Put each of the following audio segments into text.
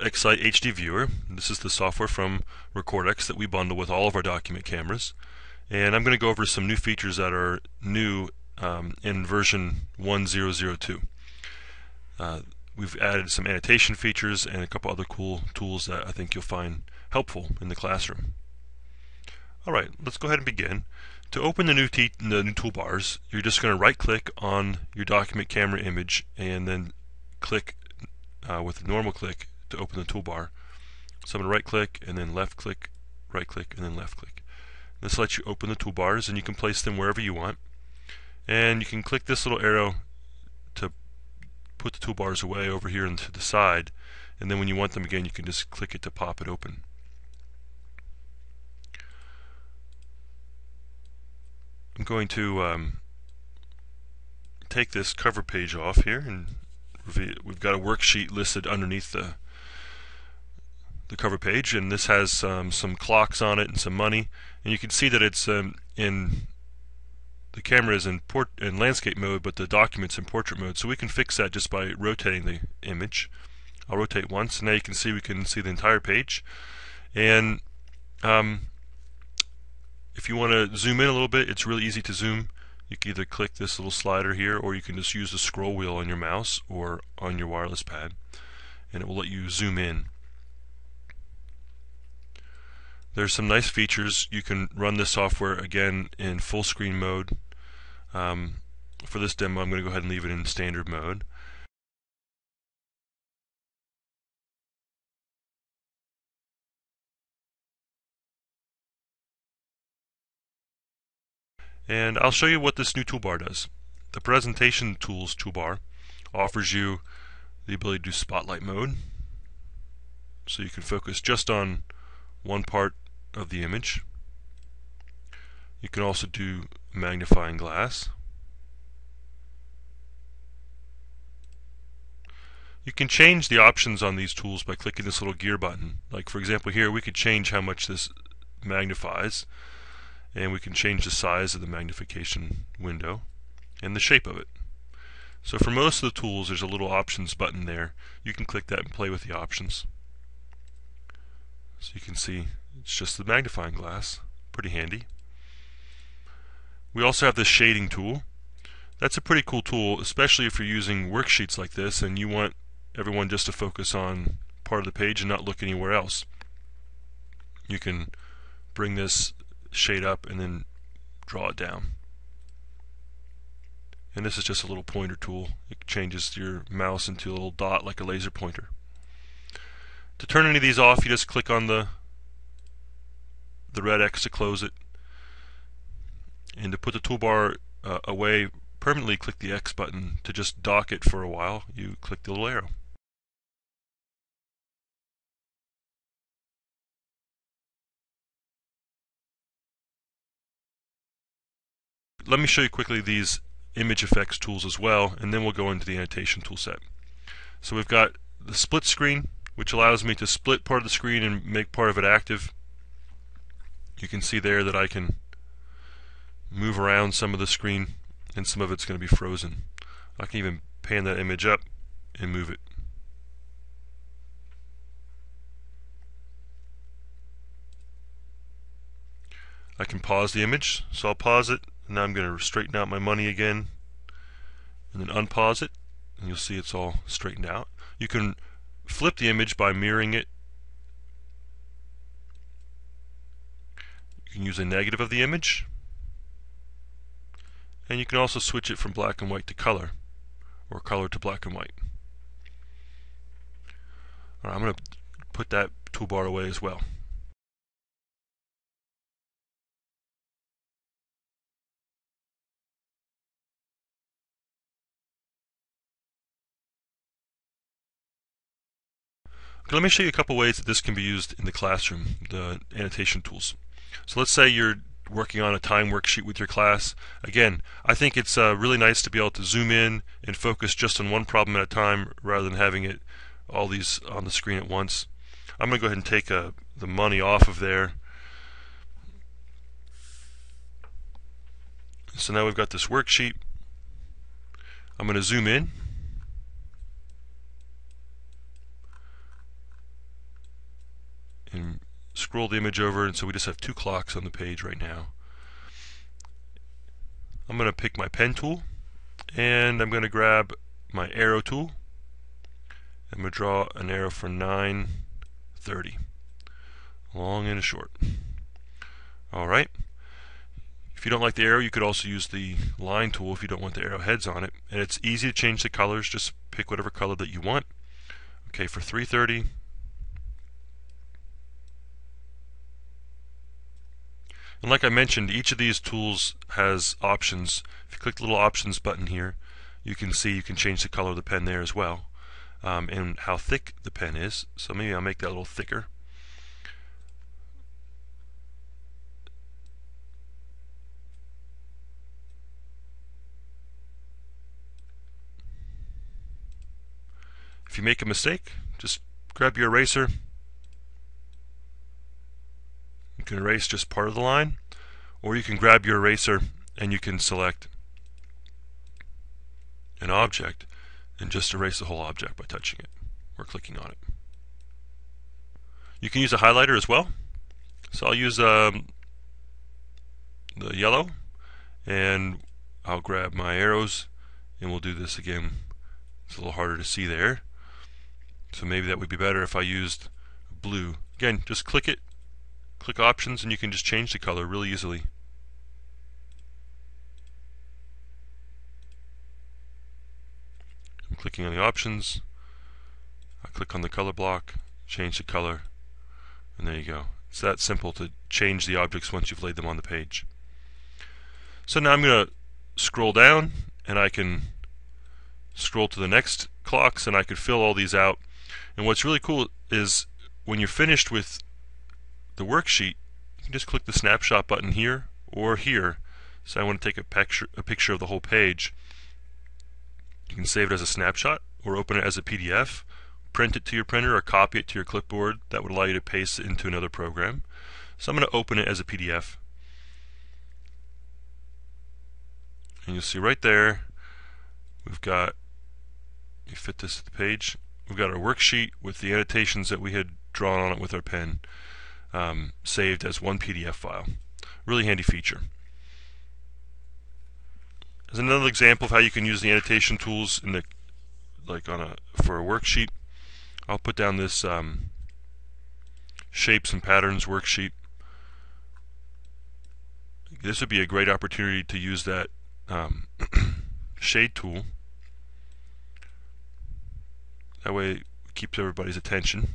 called XSight HD Viewer. This is the software from Recordex that we bundle with all of our document cameras. And I'm going to go over some new features that are new in version 1002. We've added some annotation features and a couple other cool tools that I think you'll find helpful in the classroom. Alright, let's go ahead and begin. To open the new toolbars, you're just going to right click on your document camera image and then click with a normal click to open the toolbar. So I'm going to right click and then left click, right click and then left click. This lets you open the toolbars and you can place them wherever you want. And you can click this little arrow to put the toolbars away over here and to the side, and then when you want them again you can just click it to pop it open. I'm going to take this cover page off here, and we've got a worksheet listed underneath the cover page, and this has some clocks on it and some money, and you can see that it's in the camera is in landscape mode, but the document's in portrait mode, so we can fix that just by rotating the image. I'll rotate once, and now you can see the entire page. And if you want to zoom in a little bit, it's really easy to zoom. You can either click this little slider here, or you can just use the scroll wheel on your mouse or on your wireless pad, and it will let you zoom in. There's some nice features. You can run this software again in full screen mode. For this demo, I'm going to go ahead and leave it in standard mode. And I'll show you what this new toolbar does. The Presentation Tools toolbar offers you the ability to do spotlight mode, so you can focus just on one part of the image. You can also do magnifying glass. You can change the options on these tools by clicking this little gear button. Like for example here, we could change how much this magnifies, and we can change the size of the magnification window and the shape of it. So for most of the tools there's a little options button there. You can click that and play with the options. So you can see it's just the magnifying glass. Pretty handy. We also have this shading tool. That's a pretty cool tool, especially if you're using worksheets like this and you want everyone just to focus on part of the page and not look anywhere else. You can bring this shade up and then draw it down. And this is just a little pointer tool. It changes your mouse into a little dot like a laser pointer. To turn any of these off, you just click on the red X to close it. And to put the toolbar away permanently, click the X button. To just dock it for a while, you click the little arrow. Let me show you quickly these image effects tools as well, and then we'll go into the annotation tool set. So we've got the split screen, which allows me to split part of the screen and make part of it active. You can see there that I can move around some of the screen and some of it's going to be frozen. I can even pan that image up and move it. I can pause the image, so I'll pause it. Now I'm going to straighten out my money again and then unpause it, and you'll see it's all straightened out. You can flip the image by mirroring it. You can use a negative of the image, and you can also switch it from black and white to color, or color to black and white. All right, I'm going to put that toolbar away as well. Okay, let me show you a couple ways that this can be used in the classroom, the annotation tools. So let's say you're working on a time worksheet with your class. Again, I think it's really nice to be able to zoom in and focus just on one problem at a time rather than having it all these on the screen at once. I'm going to go ahead and take the money off of there. So now we've got this worksheet. I'm going to zoom in. scroll the image over, and so we just have 2 clocks on the page right now. I'm going to pick my pen tool, and I'm going to grab my arrow tool. I'm going to draw an arrow for 9:30, long and a short. Alright. If you don't like the arrow, you could also use the line tool if you don't want the arrowheads on it. And it's easy to change the colors. Just pick whatever color that you want. Okay, for 3:30. And like I mentioned, each of these tools has options. If you click the little options button here, you can see you can change the color of the pen there as well, and how thick the pen is. So maybe I'll make that a little thicker. If you make a mistake, just grab your eraser. You can erase just part of the line, or you can grab your eraser and you can select an object and just erase the whole object by touching it or clicking on it. You can use a highlighter as well. So I'll use the yellow, and I'll grab my arrows, and we'll do this again. It's a little harder to see there, so maybe that would be better if I used blue. Again, just click it, click options, and you can just change the color really easily. I'm clicking on the options, I click on the color block, change the color, and there you go. It's that simple to change the objects once you've laid them on the page. So now I'm going to scroll down, and I can scroll to the next clocks, and I could fill all these out. And what's really cool is when you're finished with the worksheet, you can just click the snapshot button here or here. So I want to take a picture of the whole page. You can save it as a snapshot or open it as a PDF, print it to your printer, or copy it to your clipboard. That would allow you to paste it into another program. So I'm going to open it as a PDF. And you'll see right there, we've got, you fit this to the page, we've got our worksheet with the annotations that we had drawn on it with our pen, saved as one PDF file. Really handy feature. As another example of how you can use the annotation tools in the, for a worksheet, I'll put down this shapes and patterns worksheet. This would be a great opportunity to use that shade tool. That way it keeps everybody's attention.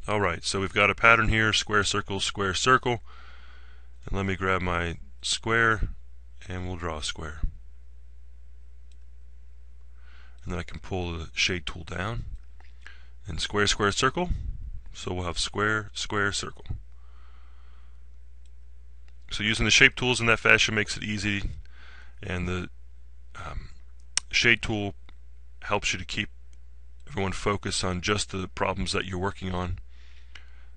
Alright, so we've got a pattern here, square, circle, and let me grab my square and we'll draw a square. And then I can pull the shade tool down and square, square, circle. So we'll have square, square, circle. So using the shape tools in that fashion makes it easy, and the shade tool helps you to keep everyone focused on just the problems that you're working on.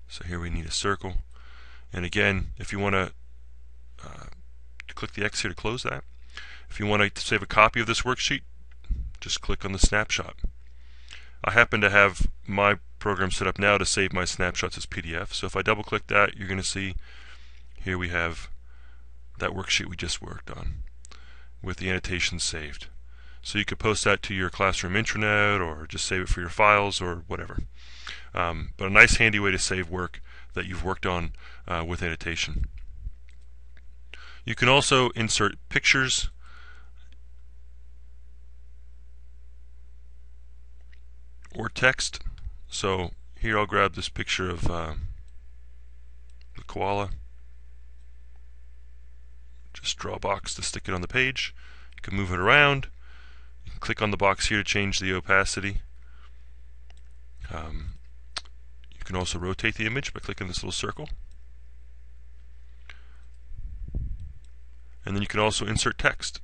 So here we need a circle, and again, if you want to click the X here to close that. If you want to save a copy of this worksheet, just click on the snapshot. I happen to have my program set up now to save my snapshots as PDF, so if I double click that, you're going to see here we have that worksheet we just worked on with the annotations saved. So you could post that to your classroom intranet or just save it for your files or whatever. But a nice handy way to save work that you've worked on with annotation. You can also insert pictures or text. So here I'll grab this picture of the koala. Just draw a box to stick it on the page. You can move it around. You can click on the box here to change the opacity. You can also rotate the image by clicking this little circle. And then you can also insert text.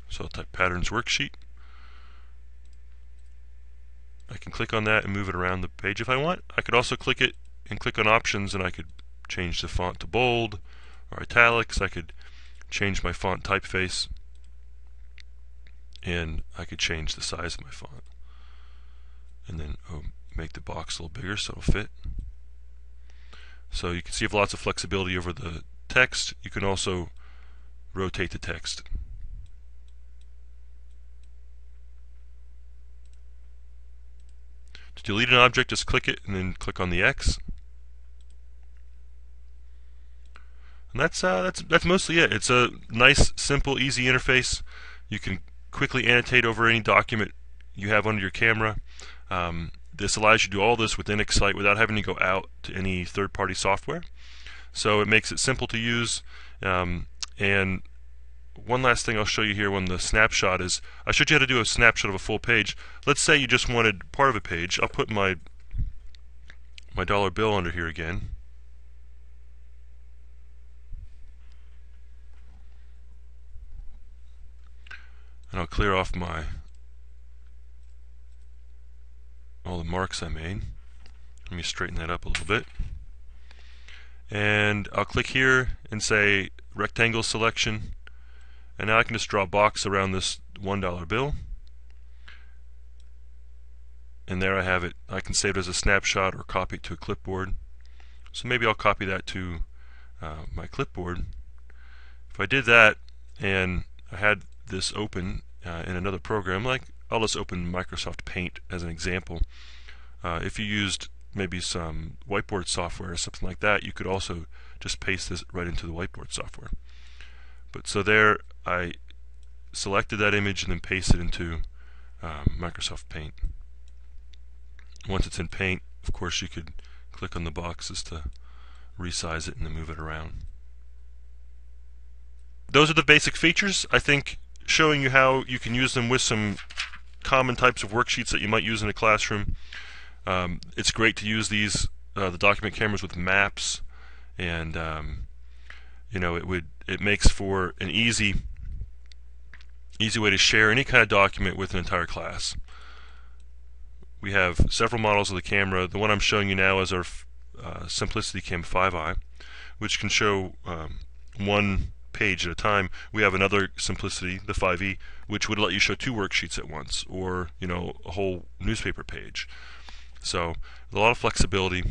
So I'll type patterns worksheet. I can click on that and move it around the page if I want. I could also click it and click on options, and I could change the font to bold or italics. I could change my font typeface, and I could change the size of my font, and then make the box a little bigger so it'll fit. So you can see I have lots of flexibility over the text. You can also rotate the text. To delete an object, just click it and then click on the X. And that's mostly it. It's a nice, simple, easy interface. You can quickly annotate over any document you have under your camera. This allows you to do all this within XSight without having to go out to any third-party software. So it makes it simple to use. And one last thing I'll show you here on the snapshot is, I showed you how to do a snapshot of a full page. Let's say you just wanted part of a page. I'll put my dollar bill under here again. And I'll clear off all the marks I made. Let me straighten that up a little bit. And I'll click here and say rectangle selection. And now I can just draw a box around this $1 bill. And there I have it. I can save it as a snapshot or copy it to a clipboard. So maybe I'll copy that to my clipboard. If I did that and I had this open in another program, like I'll just open Microsoft Paint as an example. If you used maybe some whiteboard software or something like that, you could also just paste this right into the whiteboard software. But so there, I selected that image and then pasted it into Microsoft Paint. Once it's in Paint, of course, you could click on the boxes to resize it and then move it around. Those are the basic features. I think showing you how you can use them with some common types of worksheets that you might use in a classroom. It's great to use these the document cameras with maps, and it makes for an easy way to share any kind of document with an entire class. We have several models of the camera. The one I'm showing you now is our Simplicity Cam 5i, which can show one page at a time. We have another Simplicity, the 5e, which would let you show 2 worksheets at once, or a whole newspaper page. So a lot of flexibility.